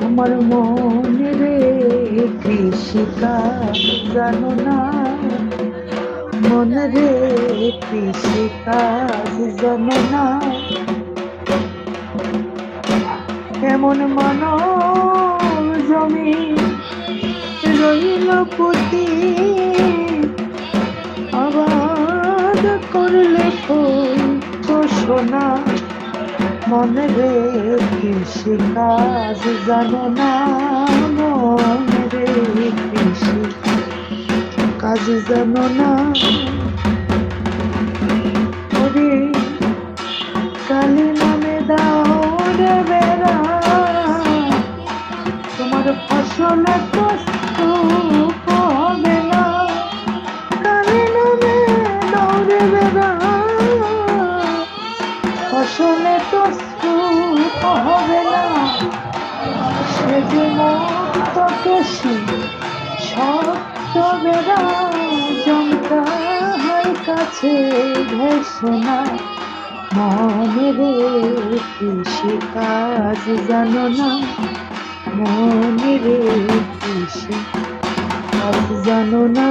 আমার মনে রে কৃষিকাজ জানো না, মনে রে কৃষিকাজ জানো না, কেমন মানব জমি রইল পুঁতি, আবাদ করলে ফুল ঘোষণা, মনে রে কৃষিকাজ জানো না, মনে রে কৃষিকাজ জানো না। ওরে কালী নামে দাও রে বেড়া, তোমার ফসল কষ্ট হবে না। কালী নামে দাও রে বেড়া, ফসলে তো হবে না। সে যে মুক্ত কেশি শক্ত বেড়া, জমকার কাছে ঘেসে না, মনে রে কৃষিকাজ জানো না, মনে রে কৃষিকাজ জানো না।